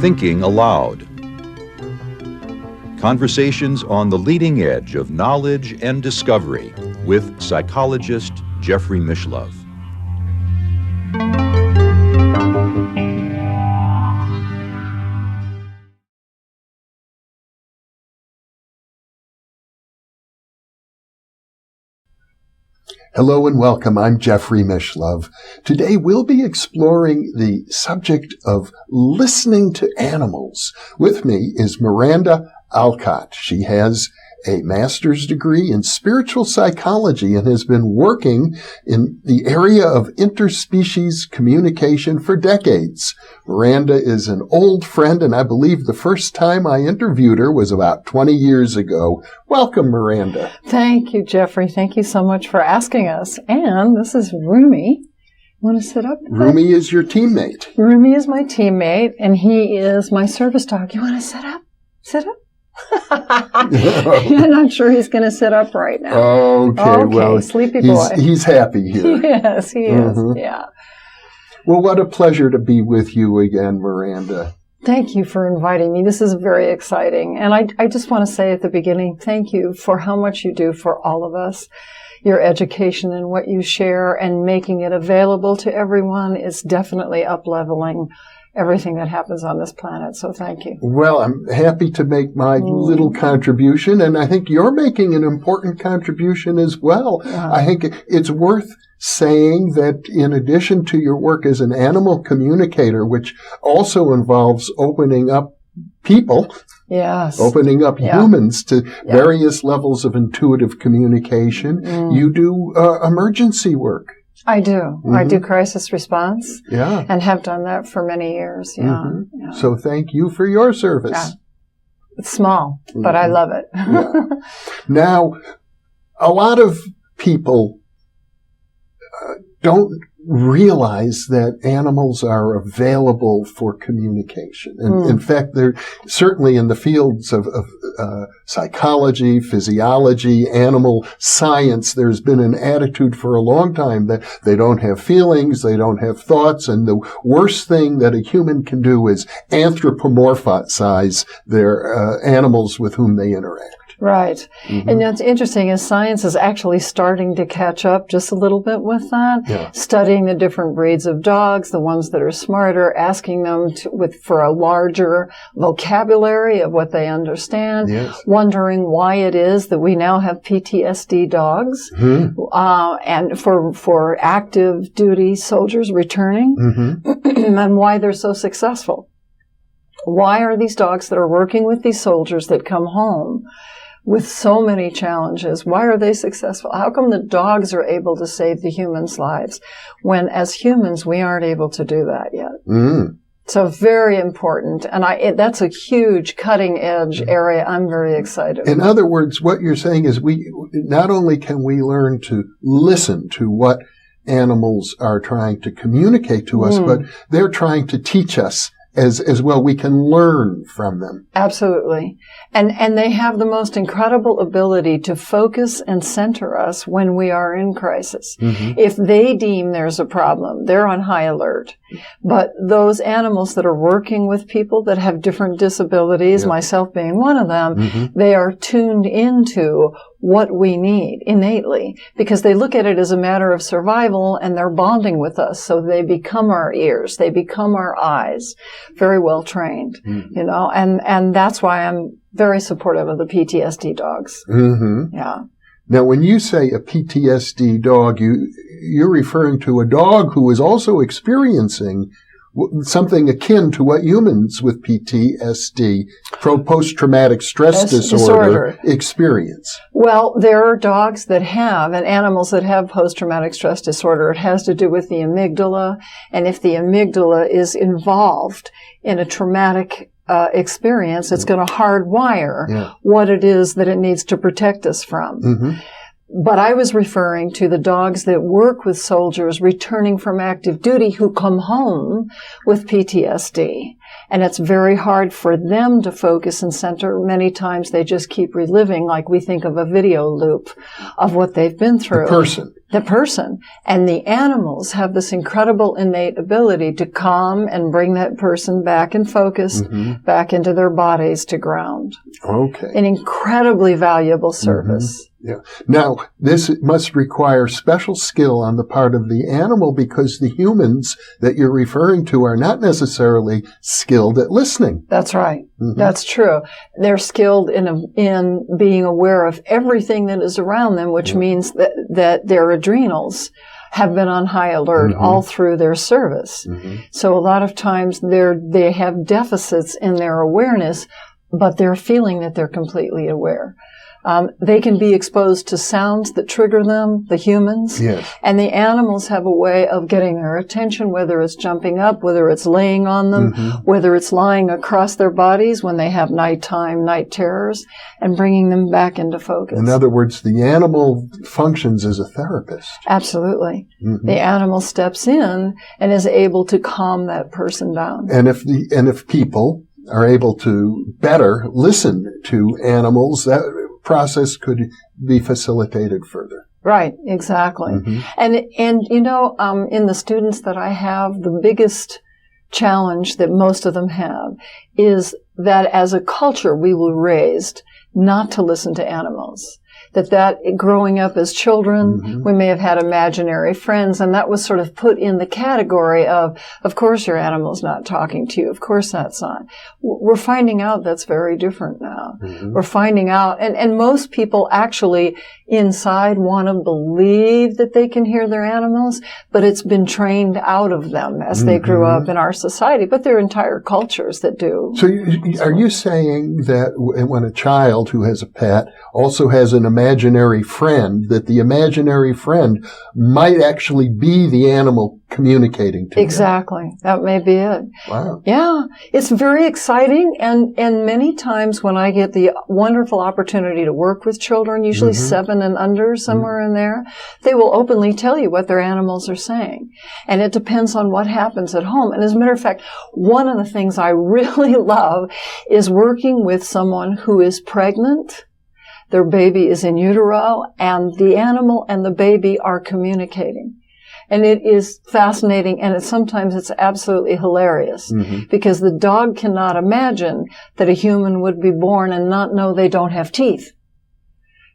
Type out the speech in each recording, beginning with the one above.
Thinking Aloud. Conversations on the leading edge of knowledge and discovery with psychologist Jeffrey Mishlove. Hello and welcome. I'm Jeffrey Mishlove. Today we'll be exploring the subject of listening to animals. With me is Miranda Alcott. She has a master's degree in spiritual psychology and has been working in the area of interspecies communication for decades. Miranda is an old friend, and I believe the first time I interviewed her was about 20 years ago. Welcome, Miranda. Thank you, Jeffrey. Thank you so much for asking us. And this is Rumi. Want to sit up? Rumi is your teammate. Rumi is my teammate, and he is my service dog. You want to sit up? Sit up? I'm not sure he's going to sit up right now. Okay, well, sleepy boy. He's happy here. Yes, he is. Yeah. Well, what a pleasure to be with you again, Miranda. Thank you for inviting me. This is very exciting. And I just want to say at the beginning, thank you for how much you do for all of us. Your education and what you share and making it available to everyone is definitely up-leveling everything that happens on this planet. So thank you. Well, I'm happy to make my little contribution, and I think you're making an important contribution as well. I think it's worth saying that in addition to your work as an animal communicator, which also involves opening up people, opening up humans to various levels of intuitive communication, you do emergency work. I do. I do crisis response. And have done that for many years. So thank you for your service. It's small, but I love it. Now, a lot of people don't realize that animals are available for communication. And in fact, they're certainly in the fields of psychology, physiology, animal science, there's been an attitude for a long time that they don't have feelings, they don't have thoughts, and the worst thing that a human can do is anthropomorphize their animals with whom they interact. Right. And what's interesting is science is actually starting to catch up just a little bit with that, studying the different breeds of dogs, the ones that are smarter, asking them for a larger vocabulary of what they understand, wondering why it is that we now have PTSD dogs, and for active duty soldiers returning, and why they're so successful. Why are these dogs that are working with these soldiers that come home with so many challenges, why are they successful? How come the dogs are able to save the humans' lives when, as humans, we aren't able to do that yet? So very important. And that's a huge cutting-edge area I'm very excited about. In other words, what you're saying is we not only can we learn to listen to what animals are trying to communicate to us, but they're trying to teach us as well. We can learn from them. Absolutely. And they have the most incredible ability to focus and center us when we are in crisis. If they deem there's a problem, they're on high alert. But those animals that are working with people that have different disabilities, myself being one of them, they are tuned into what we need innately because they look at it as a matter of survival and they're bonding with us. So they become our ears. They become our eyes. Very well trained, you know, and that's why I'm very supportive of the PTSD dogs. Now, when you say a PTSD dog, you're referring to a dog who is also experiencing something akin to what humans with PTSD, post-traumatic stress disorder, experience. Well, there are dogs that have, and animals that have post-traumatic stress disorder. It has to do with the amygdala, and if the amygdala is involved in a traumatic experience, it's going to hardwire what it is that it needs to protect us from. But I was referring to the dogs that work with soldiers returning from active duty who come home with PTSD. And it's very hard for them to focus and center. Many times they just keep reliving, like we think of a video loop of what they've been through. the person. And the animals have this incredible innate ability to calm and bring that person back in focus, back into their bodies to ground. Okay. An incredibly valuable service. Yeah. Now, this must require special skill on the part of the animal because the humans that you're referring to are not necessarily skilled at listening. That's right. That's true. They're skilled in being aware of everything that is around them, which means that their adrenals have been on high alert all through their service. So a lot of times they have deficits in their awareness, but they're feeling that they're completely aware. They can be exposed to sounds that trigger them, the humans. Yes. And the animals have a way of getting their attention, whether it's jumping up, whether it's laying on them, whether it's lying across their bodies when they have nighttime, night terrors, and bringing them back into focus. In other words, the animal functions as a therapist. Absolutely. The animal steps in and is able to calm that person down. And if people are able to better listen to animals, that process could be facilitated further. Right, exactly. And you know, in the students that I have, the biggest challenge that most of them have is that as a culture we were raised not to listen to animals. That growing up as children, we may have had imaginary friends, and that was sort of put in the category of course your animal's not talking to you, of course that's not. We're finding out that's very different now. We're finding out, and most people actually inside want to believe that they can hear their animals, but it's been trained out of them as they grew up in our society, but there are entire cultures that do. So are you saying that when a child who has a pet also has an imaginary friend, that the imaginary friend might actually be the animal communicating to Exactly. That may be it. Wow. Yeah. It's very exciting. And many times when I get the wonderful opportunity to work with children, usually 7 and under, somewhere in there, they will openly tell you what their animals are saying. And it depends on what happens at home. And as a matter of fact, one of the things I really love is working with someone who is pregnant. Their baby is in utero, and the animal and the baby are communicating. And it is fascinating, and sometimes it's absolutely hilarious, because the dog cannot imagine that a human would be born and not know they don't have teeth.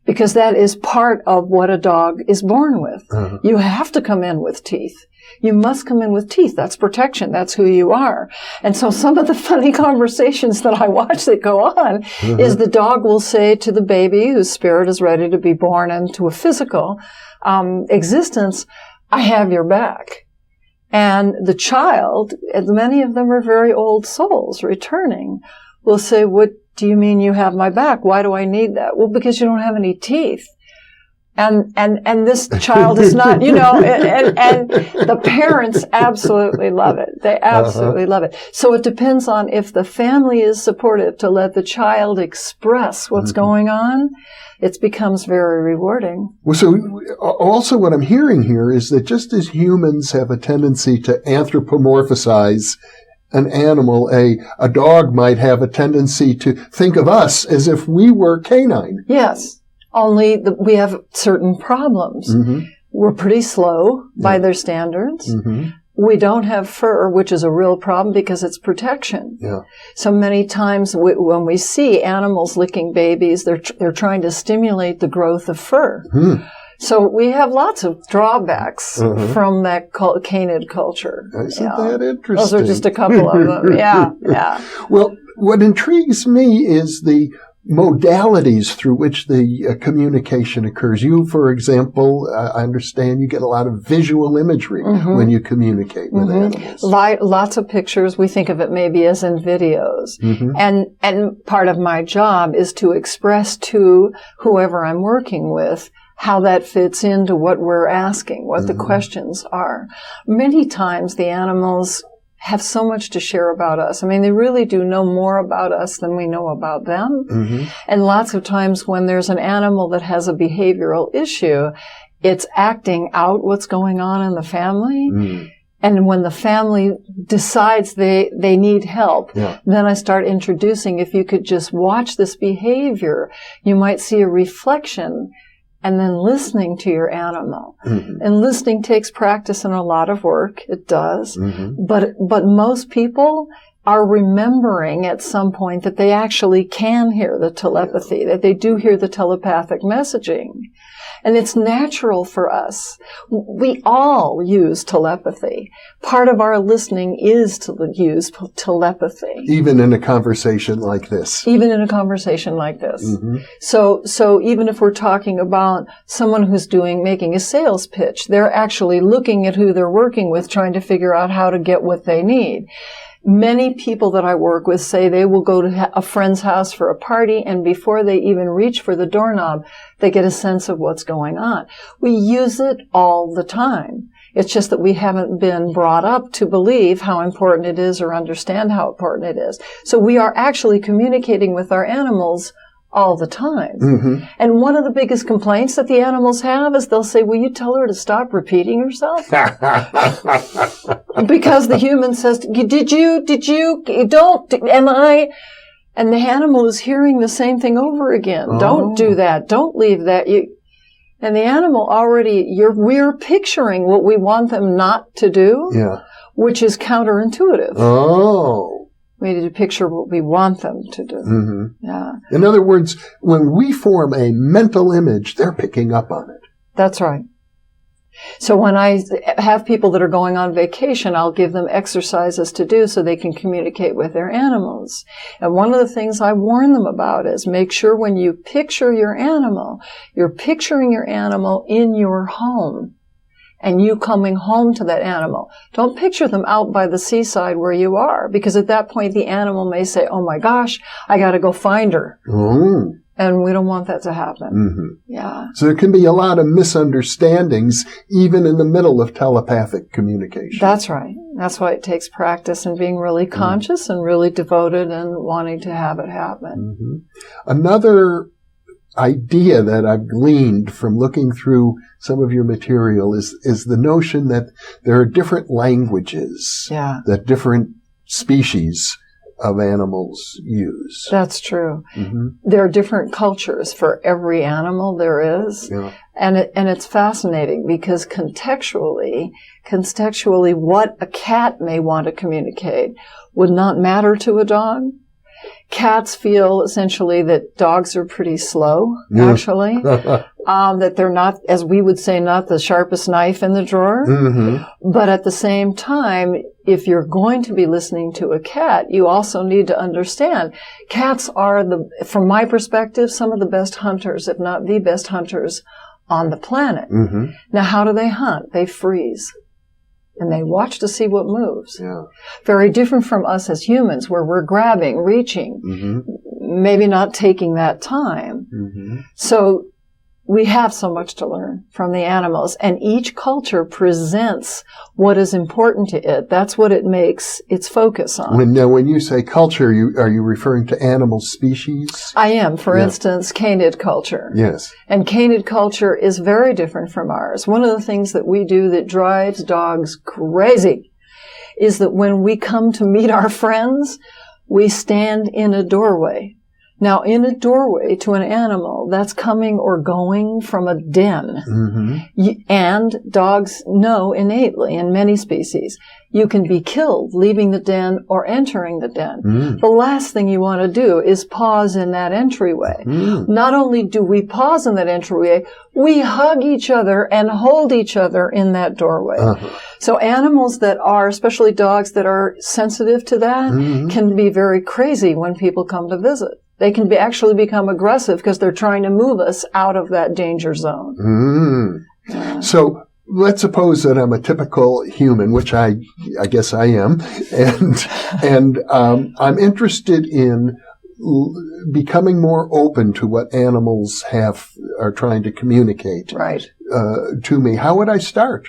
Because that is part of what a dog is born with. You have to come in with teeth. You must come in with teeth. That's protection. That's who you are. And so some of the funny conversations that I watch that go on is the dog will say to the baby whose spirit is ready to be born into a physical existence, I have your back. And the child, and many of them are very old souls returning, will say, what do you mean you have my back? Why do I need that? Well, because you don't have any teeth. And this child is not, you know, and the parents absolutely love it. They absolutely love it. So it depends on if the family is supportive to let the child express what's going on. It becomes very rewarding. Well, so also what I'm hearing here is that just as humans have a tendency to anthropomorphize an animal, a dog might have a tendency to think of us as if we were canine. Yes. Only we have certain problems. We're pretty slow by their standards. We don't have fur, which is a real problem because it's protection. So many times when we see animals licking babies, they're trying to stimulate the growth of fur. So we have lots of drawbacks from that canid culture. Isn't that interesting? Those are just a couple of them. Yeah. Well, what intrigues me is the modalities through which the communication occurs. You, for example, I understand you get a lot of visual imagery when you communicate with animals. Lots of pictures. We think of it maybe as in videos. And part of my job is to express to whoever I'm working with how that fits into what we're asking, what the questions are. Many times the animals have so much to share about us. I mean, they really do know more about us than we know about them. And lots of times when there's an animal that has a behavioral issue, it's acting out what's going on in the family. And when the family decides they need help, then I start introducing, if you could just watch this behavior, you might see a reflection and then listening to your animal. Mm-hmm. And listening takes practice and a lot of work. It does. Mm-hmm. But most people are remembering at some point that they actually can hear the telepathy, that they do hear the telepathic messaging. And it's natural for us. We all use telepathy. Part of our listening is to use telepathy. Even in a conversation like this. Even in a conversation like this. Mm-hmm. So even if we're talking about someone who's making a sales pitch, they're actually looking at who they're working with, trying to figure out how to get what they need. Many people that I work with say they will go to a friend's house for a party, and before they even reach for the doorknob, they get a sense of what's going on. We use it all the time. It's just that we haven't been brought up to believe how important it is or understand how important it is. So we are actually communicating with our animals all the time. Mm-hmm. And one of the biggest complaints that the animals have is they'll say, will you tell her to stop repeating herself? Because the human says, did you, don't, am I? And the animal is hearing the same thing over again. Oh. Don't do that. Don't leave that. And the animal we're picturing what we want them not to do, Yeah. which is counterintuitive. Oh. We need to picture what we want them to do. Mm-hmm. Yeah. In other words, when we form a mental image, they're picking up on it. That's right. So when I have people that are going on vacation, I'll give them exercises to do so they can communicate with their animals. And one of the things I warn them about is make sure when you picture your animal, you're picturing your animal in your home and you coming home to that animal. Don't picture them out by the seaside where you are, because at that point the animal may say, oh my gosh, I got to go find her. Mm. And we don't want that to happen. Mm-hmm. Yeah. So there can be a lot of misunderstandings even in the middle of telepathic communication. That's right. That's why it takes practice and being really conscious and really devoted and wanting to have it happen. Mm-hmm. Another idea that I've gleaned from looking through some of your material is the notion that there are different languages that different species of animals use. That's true. Mm-hmm. There are different cultures for every animal there is. Yeah. And it's fascinating because contextually, what a cat may want to communicate would not matter to a dog. Cats feel essentially that dogs are pretty slow, actually. That they're not, as we would say, not the sharpest knife in the drawer. Mm-hmm. But at the same time, if you're going to be listening to a cat, you also need to understand cats are, from my perspective, some of the best hunters, if not the best hunters on the planet. Mm-hmm. Now, how do they hunt? They freeze. And they watch to see what moves. Yeah. Very different from us as humans, where we're grabbing, reaching, maybe not taking that time. Mm-hmm. So we have so much to learn from the animals, and each culture presents what is important to it. That's what it makes its focus on. When you say culture, are you referring to animal species? I am. For instance, canid culture. Yes. And canid culture is very different from ours. One of the things that we do that drives dogs crazy is that when we come to meet our friends, we stand in a doorway. Now, in a doorway to an animal, that's coming or going from a den. Mm-hmm. And dogs know innately, in many species, you can be killed leaving the den or entering the den. Mm. The last thing you want to do is pause in that entryway. Mm. Not only do we pause in that entryway, we hug each other and hold each other in that doorway. Uh-huh. So animals that are, especially dogs that are sensitive to that, can be very crazy when people come to visit. They can actually become aggressive because they're trying to move us out of that danger zone. Mm. So let's suppose that I'm a typical human, which I guess I am, and I'm interested in becoming more open to what animals are trying to communicate to me. How would I start?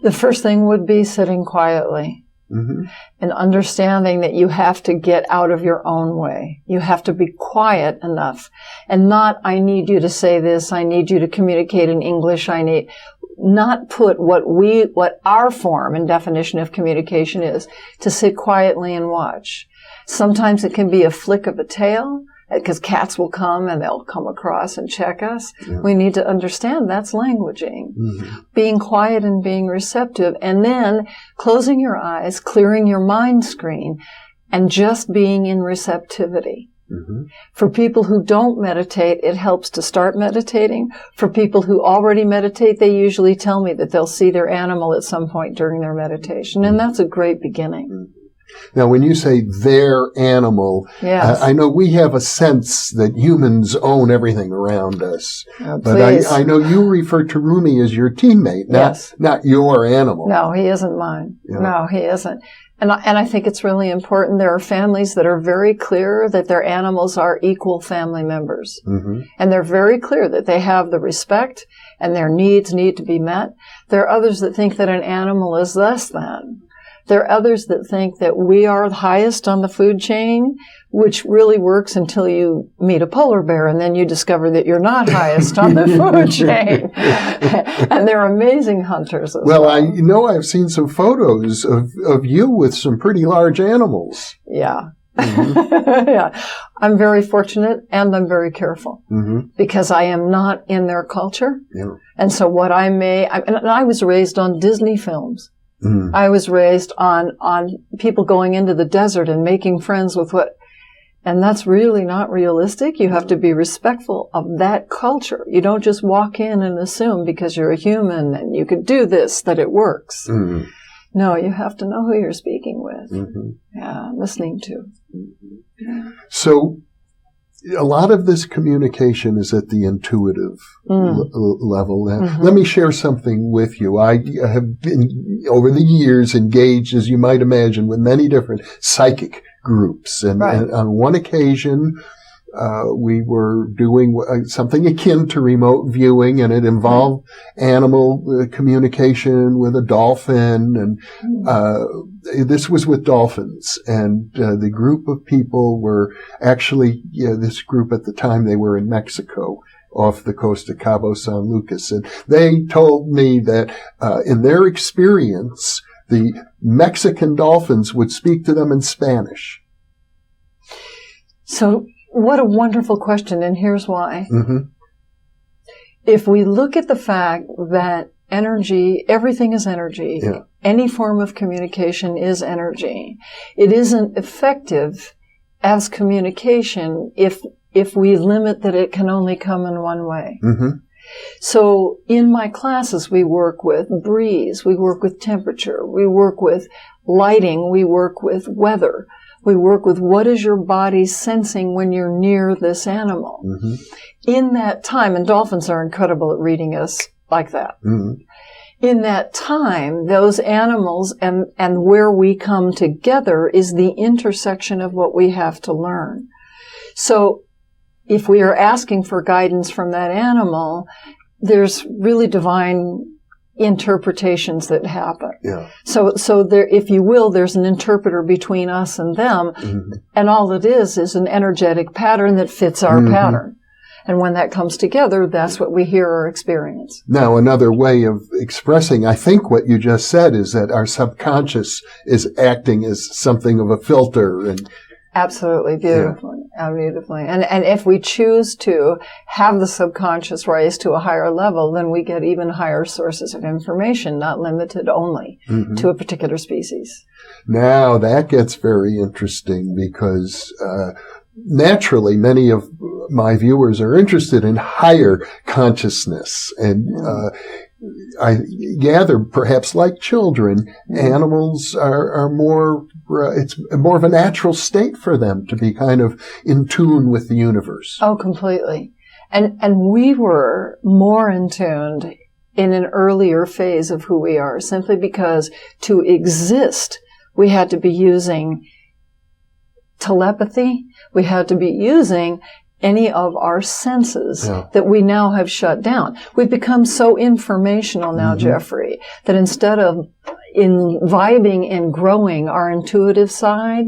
The first thing would be sitting quietly. Mm-hmm. And understanding that you have to get out of your own way. You have to be quiet enough. And not, I need you to say this, I need you to communicate in English, not put what our form and definition of communication is, to sit quietly and watch. Sometimes it can be a flick of a tail. because cats will come and they'll come across and check us. Yeah. We need to understand that's languaging. Mm-hmm. Being quiet and being receptive, and then closing your eyes, clearing your mind screen, and just being in receptivity. Mm-hmm. For people who don't meditate, it helps to start meditating. For people who already meditate, they usually tell me that they'll see their animal at some point during their meditation, and that's a great beginning. Mm-hmm. Now, when you say their animal, yes. I know we have a sense that humans own everything around us. Oh, but I know you refer to Rumi as your teammate, not your animal. No, he isn't mine. Yeah. No, he isn't. And I think it's really important. There are families that are very clear that their animals are equal family members. Mm-hmm. And they're very clear that they have the respect and their needs need to be met. There are others that think that an animal is less than. There are others that think that we are the highest on the food chain, which really works until you meet a polar bear, and then you discover that you're not highest on the food chain. And they're amazing hunters as well. Well, I know I've seen some photos of you with some pretty large animals. Yeah. Mm-hmm. Yeah. I'm very fortunate, and I'm very careful, mm-hmm. because I am not in their culture. Yeah. And so what I was raised on Disney films. Mm. I was raised on people going into the desert and making friends with and that's really not realistic. You have to be respectful of that culture. You don't just walk in and assume because you're a human and you could do this that it works. Mm. No, you have to know who you're speaking with. Mm-hmm. Listening to. Mm-hmm. So, a lot of this communication is at the intuitive level. Mm-hmm. Let me share something with you. I have been, over the years, engaged, as you might imagine, with many different psychic groups. And on one occasion, we were doing something akin to remote viewing, and it involved animal communication with a dolphin. And this was with dolphins. And the group of people were actually, this group at the time, they were in Mexico, off the coast of Cabo San Lucas. And they told me that in their experience, the Mexican dolphins would speak to them in Spanish. So, what a wonderful question, and here's why. Mm-hmm. If we look at the fact that energy, everything is energy, any form of communication is energy, it isn't effective as communication if we limit that it can only come in one way. Mm-hmm. So in my classes, we work with breeze, we work with temperature, we work with lighting, we work with weather. We work with what is your body sensing when you're near this animal. Mm-hmm. In that time, and dolphins are incredible at reading us like that. Mm-hmm. In that time, those animals and where we come together is the intersection of what we have to learn. So if we are asking for guidance from that animal, there's really divine interpretations that happen. Yeah. So there, if you will, there's an interpreter between us and them, mm-hmm. and all it is an energetic pattern that fits our mm-hmm. pattern. And when that comes together, that's what we hear or experience. Now, another way of expressing, I think what you just said, is that our subconscious is acting as something of a filter. And absolutely, beautifully, beautifully. And if we choose to have the subconscious rise to a higher level, then we get even higher sources of information, not limited only mm-hmm. to a particular species. Now, that gets very interesting because naturally, many of my viewers are interested in higher consciousness. And I gather, perhaps like children, animals are more, it's more of a natural state for them to be kind of in tune with the universe. Oh, completely. And we were more in tune in an earlier phase of who we are, simply because to exist, we had to be using telepathy. We had to be using any of our senses that we now have shut down. We've become so informational now, mm-hmm. Jeffrey, that instead of in vibing and growing our intuitive side,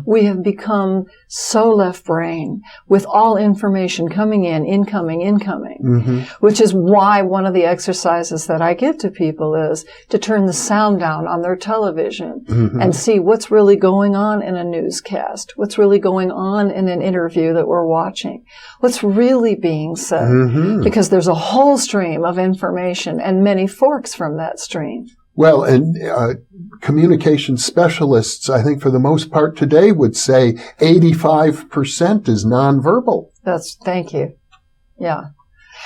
we have become so left brain with all information coming in, incoming, which is why one of the exercises that I give to people is to turn the sound down on their television and see what's really going on in a newscast, what's really going on in an interview that we're watching, what's really being said, because there's a whole stream of information and many forks from that stream. Well, and communication specialists, I think for the most part today, would say 85% is nonverbal. Thank you. Yeah.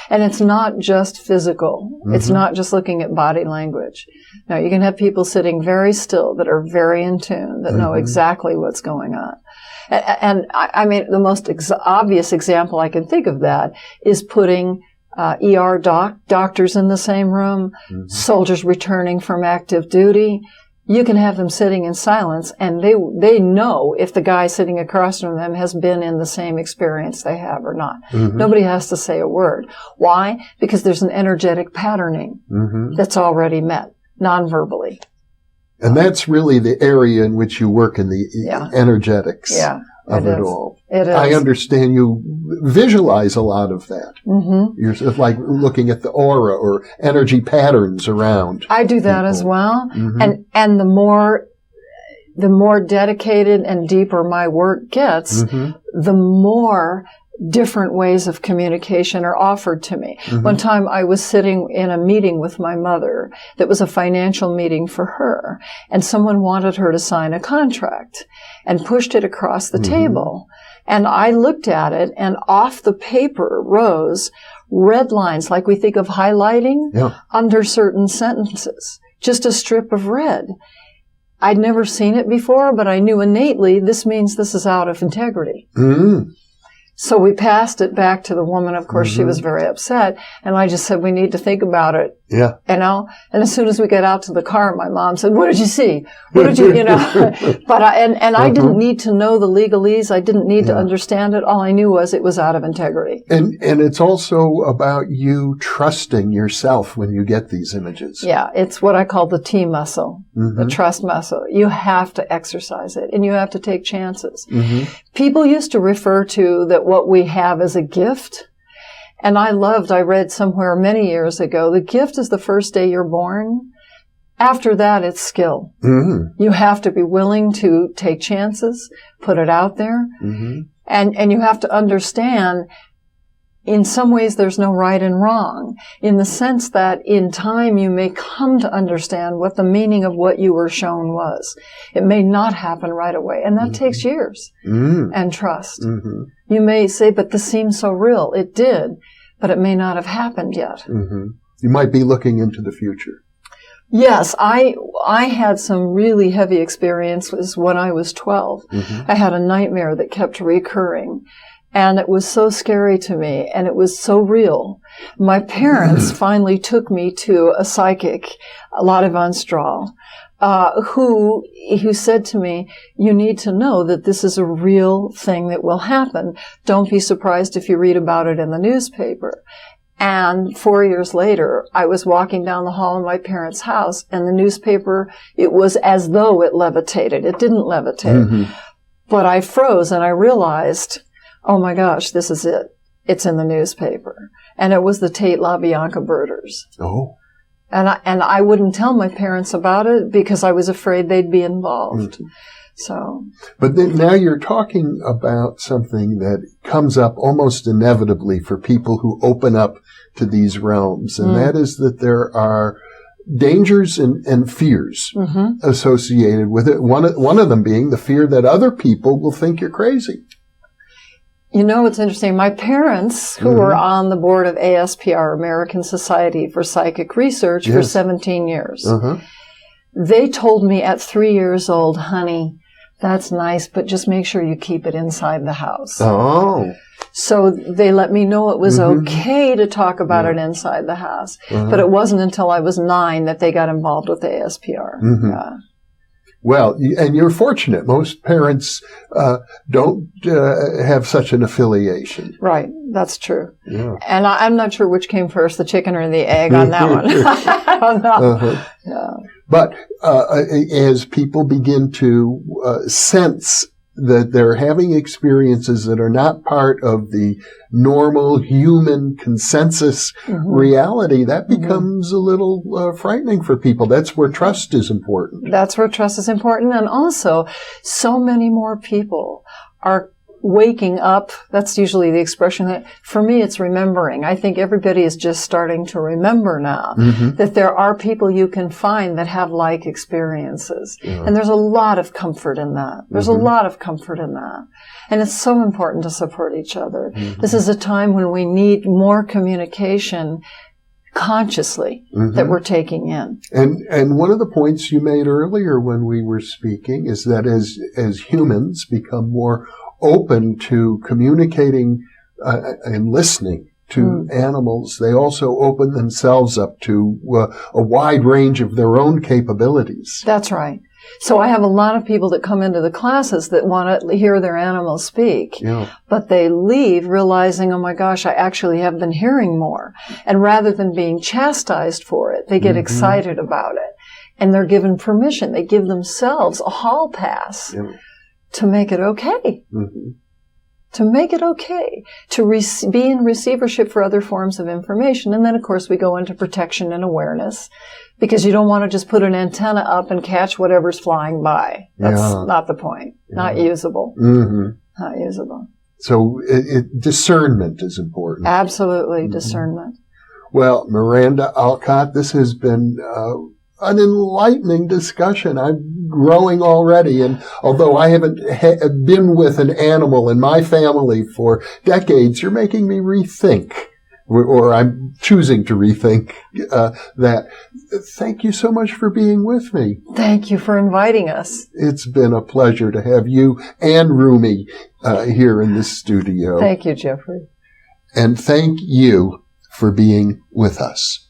And it's not just physical. It's not just looking at body language. No, you can have people sitting very still that are very in tune, that know exactly what's going on. And I mean, the most obvious example I can think of that is putting ER doctors in the same room, soldiers returning from active duty. You can have them sitting in silence, and they know if the guy sitting across from them has been in the same experience they have or not. Nobody has to say a word. Why? Because there's an energetic patterning that's already met, non-verbally. And that's really the area in which you work in the energetics of it all. It is. I understand you visualize a lot of that. You're like looking at the aura or energy patterns around. I do that as well. And the more dedicated and deeper my work gets, the more different ways of communication are offered to me. One time I was sitting in a meeting with my mother that was a financial meeting for her, and someone wanted her to sign a contract and pushed it across the table. And I looked at it, and off the paper rose red lines like we think of highlighting under certain sentences, just a strip of red. I'd never seen it before, but I knew innately this means this is out of integrity. So we passed it back to the woman. Of course, she was very upset. And I just said, we need to think about it. Yeah. You know? And as soon as we got out to the car, my mom said, what did you see? What did you, you know? But I didn't need to know the legalese. I didn't need to understand it. All I knew was it was out of integrity. And it's also about you trusting yourself when you get these images. Yeah. It's what I call the T muscle, the trust muscle. You have to exercise it, and you have to take chances. People used to refer to that what we have is a gift. And I read somewhere many years ago, the gift is the first day you're born. After that, it's skill. You have to be willing to take chances, put it out there. And you have to understand, in some ways, there's no right and wrong, in the sense that in time you may come to understand what the meaning of what you were shown was. It may not happen right away, and that takes years and trust. You may say, but this seems so real. It did, but it may not have happened yet. You might be looking into the future. Yes, I had some really heavy experiences when I was 12. I had a nightmare that kept recurring. And it was so scary to me, and it was so real. My parents finally took me to a psychic, Lotte von Strahl, who said to me, you need to know that this is a real thing that will happen. Don't be surprised if you read about it in the newspaper. And 4 years later, I was walking down the hall in my parents' house, and the newspaper, it was as though it levitated. It didn't levitate. But I froze, and I realized, oh my gosh, this is it. It's in the newspaper. And it was the Tate LaBianca birders. Oh. And I wouldn't tell my parents about it because I was afraid they'd be involved. So. But then now you're talking about something that comes up almost inevitably for people who open up to these realms. And that is that there are dangers and fears associated with it. One of them being the fear that other people will think you're crazy. You know, it's interesting. My parents, who were on the board of ASPR, American Society for Psychic Research, for 17 years, they told me at 3 years old, honey, that's nice, but just make sure you keep it inside the house. Oh. So they let me know it was okay to talk about it inside the house. But it wasn't until I was 9 that they got involved with ASPR. Well, and you're fortunate. Most parents don't have such an affiliation. Right. That's true. Yeah. And I'm not sure which came first, the chicken or the egg on that one. I don't know. Yeah. But as people begin to sense that they're having experiences that are not part of the normal human consensus reality, that becomes a little frightening for people. That's where trust is important. That's where trust is important. And also, so many more people are waking up. That's usually the expression that, for me, it's remembering. I think everybody is just starting to remember now that there are people you can find that have like experiences. Yeah. And there's a lot of comfort in that. There's a lot of comfort in that. And it's so important to support each other. This is a time when we need more communication consciously that we're taking in. And one of the points you made earlier when we were speaking is that as humans become more open to communicating and listening to animals, they also open themselves up to a wide range of their own capabilities. That's right. So I have a lot of people that come into the classes that want to hear their animals speak, but they leave realizing, oh my gosh, I actually have been hearing more. And rather than being chastised for it, they get excited about it. And they're given permission. They give themselves a hall pass. To make it okay. To make it okay. To be in receivership for other forms of information. And then, of course, we go into protection and awareness, because you don't want to just put an antenna up and catch whatever's flying by. That's not the point. Not usable. Not usable. So discernment is important. Absolutely, discernment. Well, Miranda Alcott, this has been an enlightening discussion. I'm growing already, and although I haven't been with an animal in my family for decades, you're making me rethink, or I'm choosing to rethink that. Thank you so much for being with me. Thank you for inviting us. It's been a pleasure to have you and Rumi here in the studio. Thank you, Jeffrey. And thank you for being with us.